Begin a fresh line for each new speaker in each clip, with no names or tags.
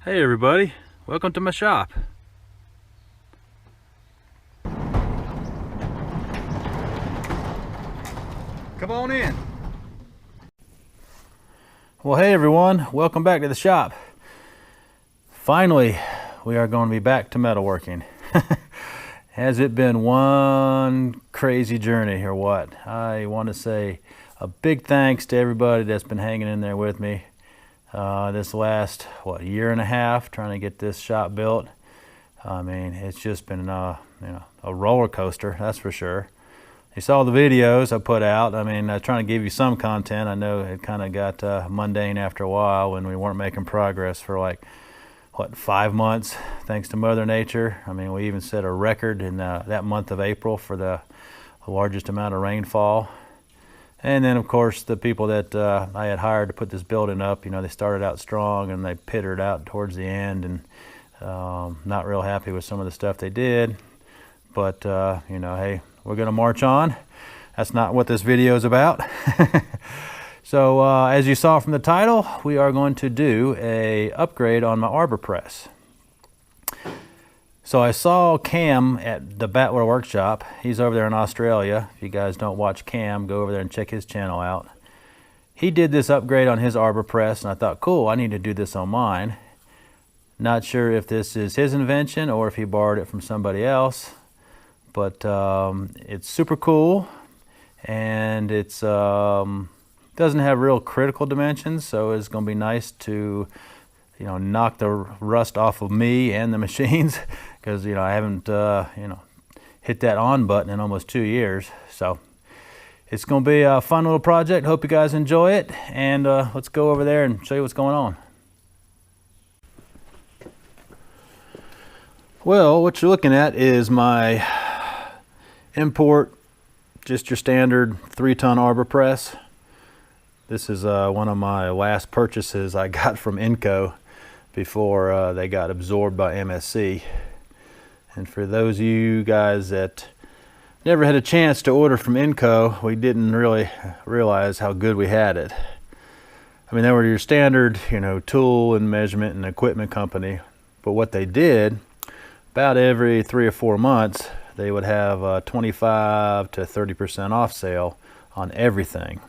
Hey everybody, welcome to my shop. Come on in. Well, hey everyone, welcome back to the shop. Finally, we are going to be back to metalworking. Has it been one crazy journey or what? I want to say a big thanks to everybody that's been hanging in there with me. This last year and a half trying to get this shop built. I mean, it's just been a roller coaster, that's for sure. You saw the videos I put out. I mean, trying to give you some content. I know it kind of got mundane after a while when we weren't making progress for 5 months, thanks to Mother Nature. I mean, we even set a record in that month of April for the largest amount of rainfall. And then, of course, the people that I had hired to put this building up, they started out strong and they pittered out towards the end, and not real happy with some of the stuff they did. But, hey, we're going to march on. That's not what this video is about. So, as you saw from the title, we are going to do a upgrade on my Arbor Press. So I saw Cam at the Batware Workshop. He's over there in Australia. If you guys don't watch Cam, go over there and check his channel out. He did this upgrade on his Arbor Press, and I thought, cool, I need to do this on mine. Not sure if this is his invention or if he borrowed it from somebody else, but it's super cool, and it's doesn't have real critical dimensions, so it's going to be nice to knock the rust off of me and the machines, because I haven't hit that on button in almost 2 years. So it's going to be a fun little project. Hope you guys enjoy it, and let's go over there and show you what's going on. Well, what you're looking at is my import, just your standard 3-ton Arbor Press. This is one of my last purchases I got from Inco before they got absorbed by MSC. And for those of you guys that never had a chance to order from Inco, we didn't really realize how good we had it. I mean, they were your standard, tool and measurement and equipment company. But what they did, about every 3 or 4 months, they would have a 25 to 30% off sale on everything.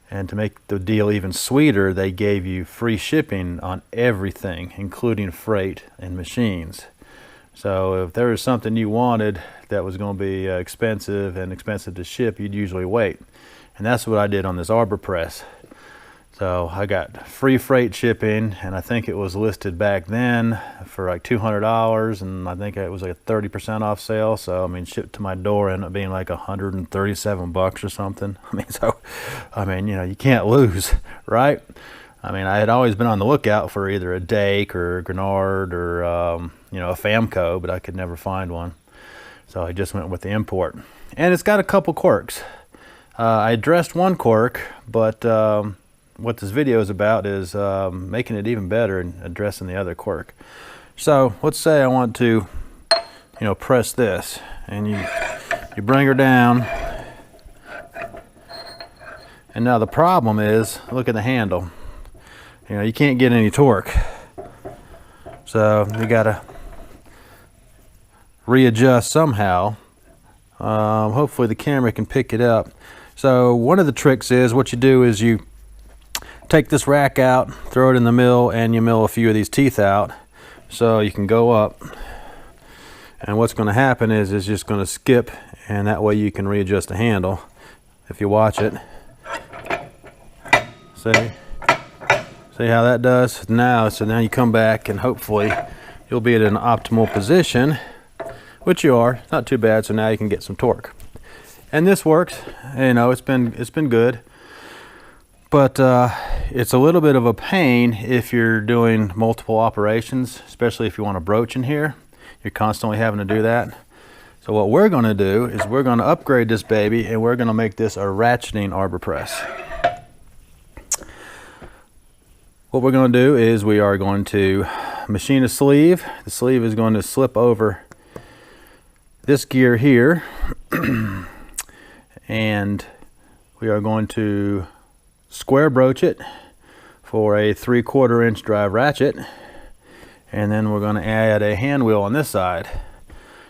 And to make the deal even sweeter, they gave you free shipping on everything, including freight and machines. So if there was something you wanted that was going to be expensive to ship, you'd usually wait. And that's what I did on this Arbor Press. So I got free freight shipping, and I think it was listed back then for like $200, and I think it was like a 30% off sale. So I mean, shipped to my door ended up being like $137 or something. I mean, you can't lose, right? I mean, I had always been on the lookout for either a Dake or a Grenard or a Famco, but I could never find one. So I just went with the import, and it's got a couple quirks. I addressed one quirk, but what this video is about is making it even better and addressing the other quirk. So let's say I want to press this, and you bring her down, and now the problem is, look at the handle. You can't get any torque, so you gotta readjust somehow. Hopefully the camera can pick it up. So one of the tricks is, what you do is you take this rack out, throw it in the mill, and you mill a few of these teeth out so you can go up. And what's going to happen is it's just going to skip, and that way you can readjust the handle. If you watch it, see how that does? So now you come back, and hopefully you'll be at an optimal position, which you are. It's not too bad. So now you can get some torque, and this works. It's been good. But it's a little bit of a pain if you're doing multiple operations, especially if you want a broach in here. You're constantly having to do that. So what we're going to do is we're going to upgrade this baby, and we're going to make this a ratcheting Arbor Press. What we're going to do is we are going to machine a sleeve. The sleeve is going to slip over this gear here, and we are going to square broach it for a 3/4 inch drive ratchet, and then we're going to add a hand wheel on this side.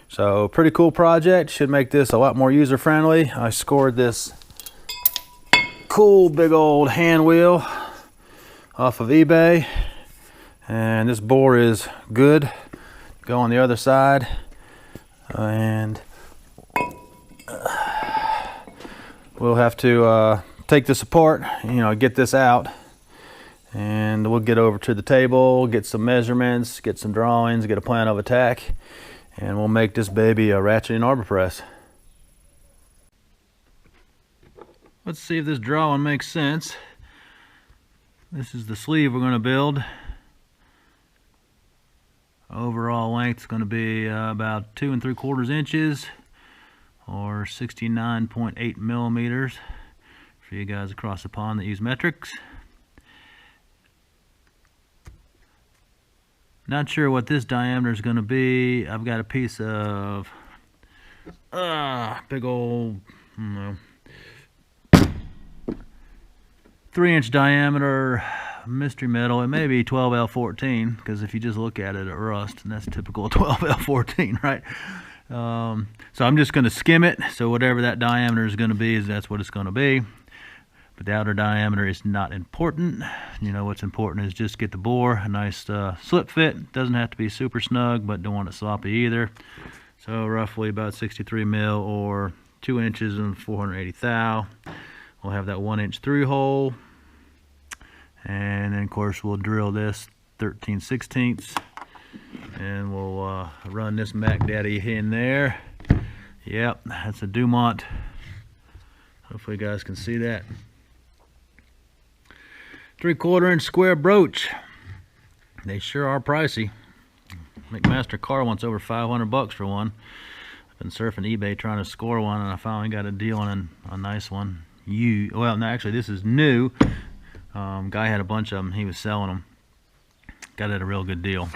So pretty cool project, should make this a lot more user friendly. I scored this cool big old hand wheel off of eBay, and this bore is good. Go on the other side, and we'll have to take this apart, get this out, and we'll get over to the table, get some measurements, get some drawings, get a plan of attack, and we'll make this baby a ratcheting arbor press. Let's see if this drawing makes sense. This is the sleeve we're going to build. Overall length is going to be about 2 3/4 inches, or 69.8 millimeters for you guys across the pond that use metrics. Not sure what this diameter is going to be. I've got a piece of big old, 3-inch diameter mystery metal. It may be 12L14, because if you just look at it, it rusts, and that's typical of 12L14, right? So I'm just going to skim it. So whatever that diameter is going to be, that's what it's going to be. But the outer diameter is not important. What's important is just get the bore a nice slip fit. Doesn't have to be super snug, but don't want it sloppy either. So roughly about 63 mil, or 2 inches and 480 thou. We'll have that 1-inch through hole, and then of course we'll drill this 13/16, and we'll run this Mac Daddy in there. Yep, that's a Dumont. Hopefully you guys can see that. 3/4 inch square broach. They sure are pricey. McMaster Carr wants over 500 bucks for one. I've been surfing eBay trying to score one, and I finally got a deal on a nice one. Well, no, actually this is new. Guy had a bunch of them. He was selling them. Got it at a real good deal.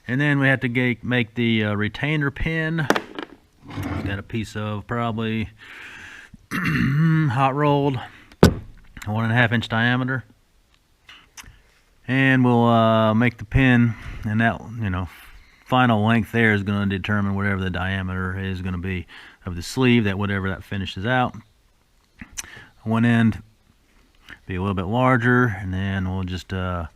And then we have to make the retainer pin. Got a piece of probably hot rolled 1.5 inch diameter. And we'll make the pin, and that final length there is going to determine whatever the diameter is going to be of the sleeve, that whatever that finishes out. One end be a little bit larger, and then we'll just drill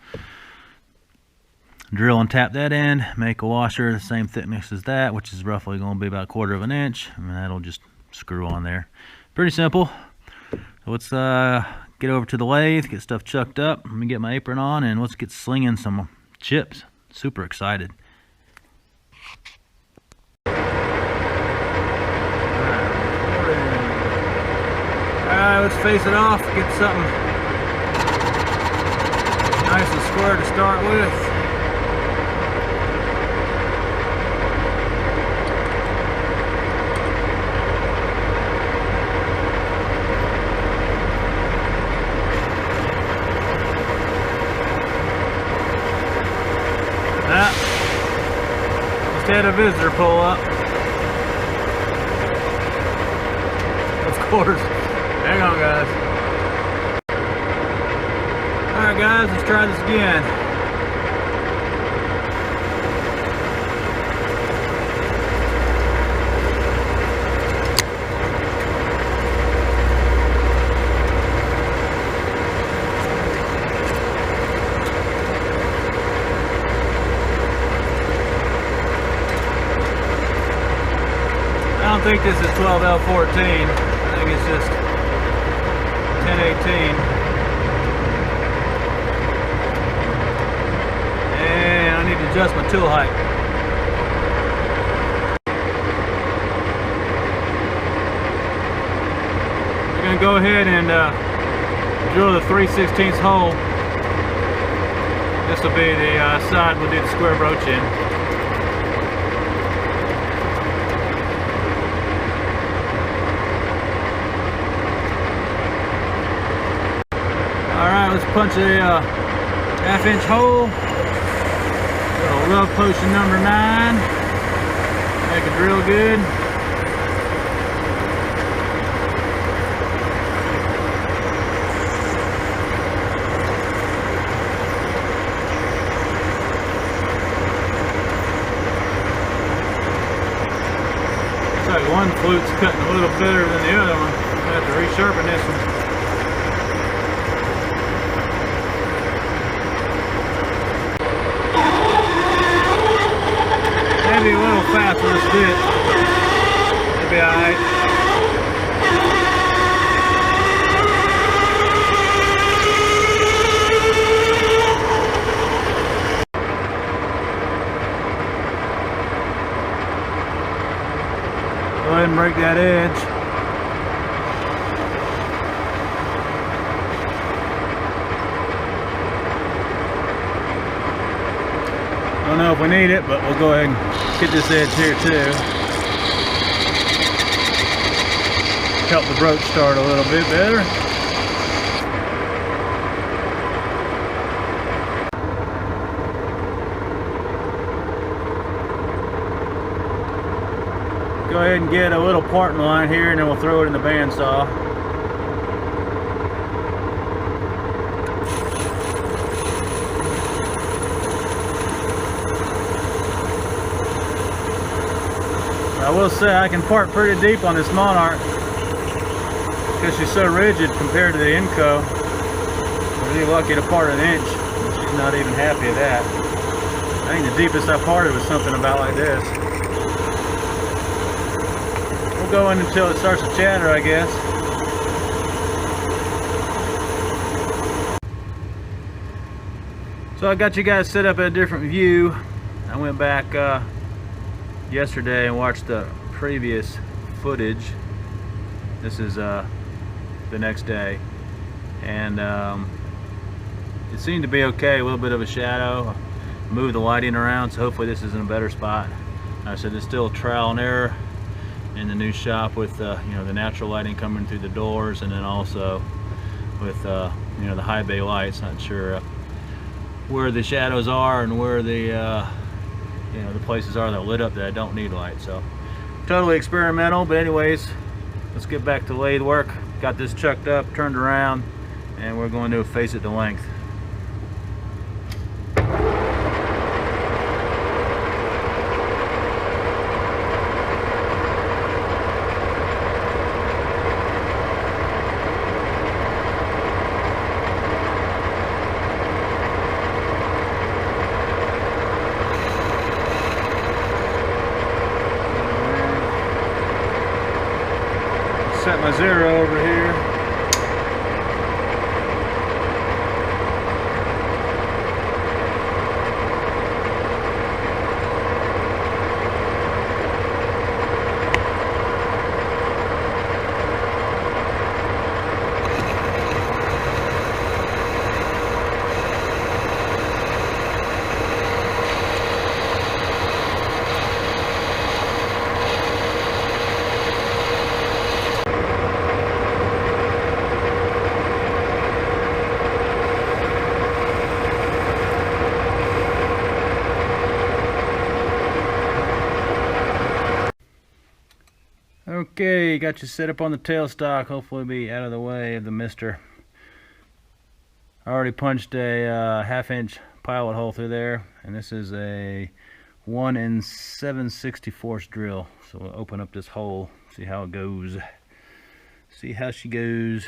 and tap that end, make a washer the same thickness as that, which is roughly going to be about 1/4 inch, and that'll just screw on there. Pretty simple. So let's get over to the lathe, get stuff chucked up. Let me get my apron on, and let's get slinging some chips. Super excited. Alright, let's face it off, get something nice and square to start with. Just had a visitor pull up. Of course. Hang on, guys. Alright guys, let's try this again. I don't think this is 12L14. I think it's just 1018. And I need to adjust my tool height. We're going to go ahead and drill the 3/16 hole. This will be the side we'll do the square broach in. Alright, let's punch a 1/2 inch hole. Little love potion number 9. Make it real good. one flute's cutting a little better than the other one. I have to resharpen this one. Maybe a little fast for this bit. It'll be alright. Go ahead and break that edge. Don't know if we need it, but we'll go ahead and get this edge here too. Help the broach start a little bit better. Go ahead and get a little parting line here, and then we'll throw it in the bandsaw. I will say I can part pretty deep on this Monarch because she's so rigid compared to the Inco. I'm really lucky to part an inch. She's not even happy at that. I think the deepest I parted was something about like this. We'll go in until it starts to chatter, I guess. So I got you guys set up at a different view. I went back yesterday and watched the previous footage. This is the next day, and it seemed to be okay. A little bit of a shadow. Move the lighting around, so hopefully this is in a better spot. I said there's still trial and error in the new shop with you know, the natural lighting coming through the doors, and then also with you know, the high bay lights. Not sure where the shadows are and where the you know, the places are that are lit up that I don't need light. So totally experimental, but anyways, let's get back to lathe work. Got this chucked up, turned around, and we're going to face it to length. Set my zero over here. Okay, got you set up on the tailstock. Hopefully be out of the way of the mister. I already punched a 1/2 inch pilot hole through there, and this is a 1 7/64 drill. So we'll open up this hole, see how it goes. See how she goes.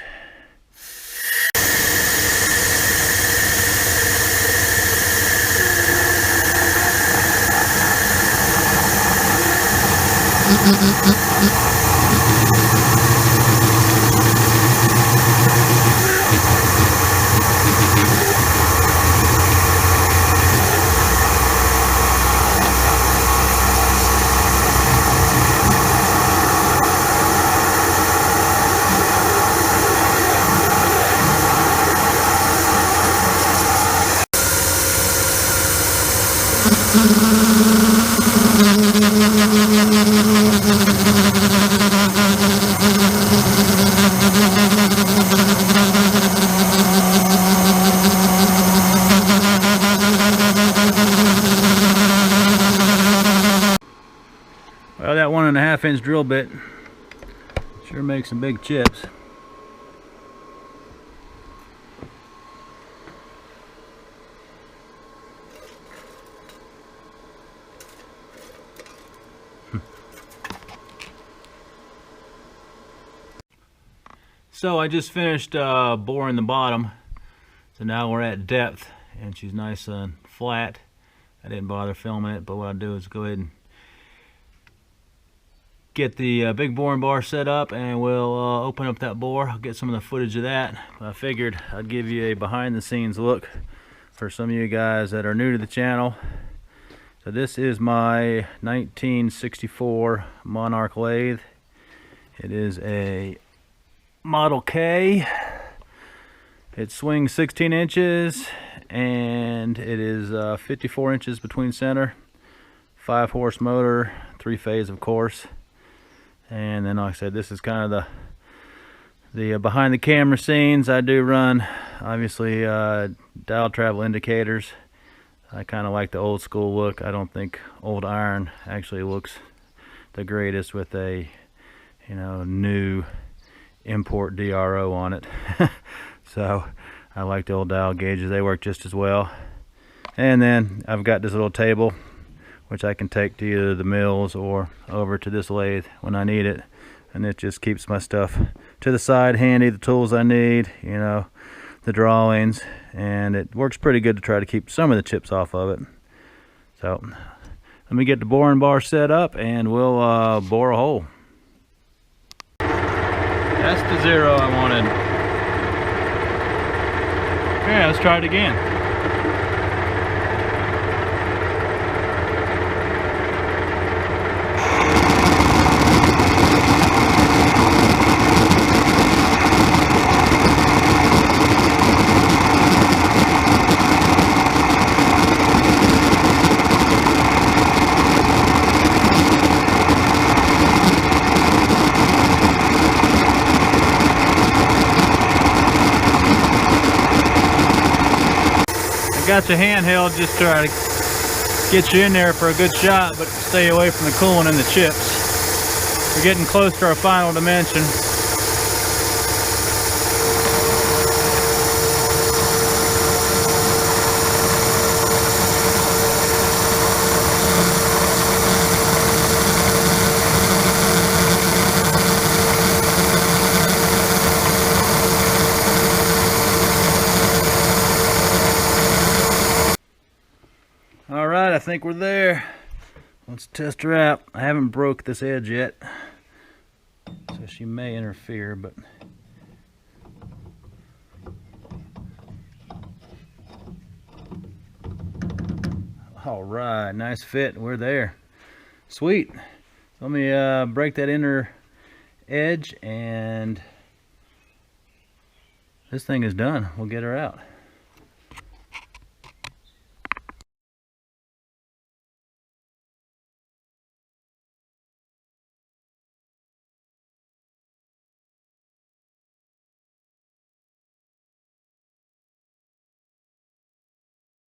Well, that 1 1/2 inch drill bit sure makes some big chips. So I just finished boring the bottom, so now we're at depth and she's nice and flat. I didn't bother filming it, but what I'll do is go ahead and get the big boring bar set up, and we'll open up that bore. I'll get some of the footage of that. I figured I'd give you a behind the scenes look for some of you guys that are new to the channel. So this is my 1964 Monarch lathe. It is a Model K. It swings 16 inches and it is 54 inches between center. 5-horse motor, 3-phase of course. And then like I said, this is kind of the behind the camera scenes. I do run obviously dial travel indicators. I kind of like the old school look. I don't think old iron actually looks the greatest with a new import DRO on it. So I like the old dial gauges. They work just as well. And then I've got this little table which I can take to either the mills or over to this lathe when I need it, and it just keeps my stuff to the side handy, the tools I need, the drawings, and it works pretty good to try to keep some of the chips off of it. So let me get the boring bar set up and we'll bore a hole. That's the 0 I wanted. Okay, let's try it again. Got your handheld just try to get you in there for a good shot, but stay away from the coolant and the chips. We're getting close to our final dimension. Alright, I think we're there. Let's test her out. I haven't broke this edge yet, so she may interfere, but alright, nice fit. We're there. Sweet. Let me break that inner edge and this thing is done. We'll get her out.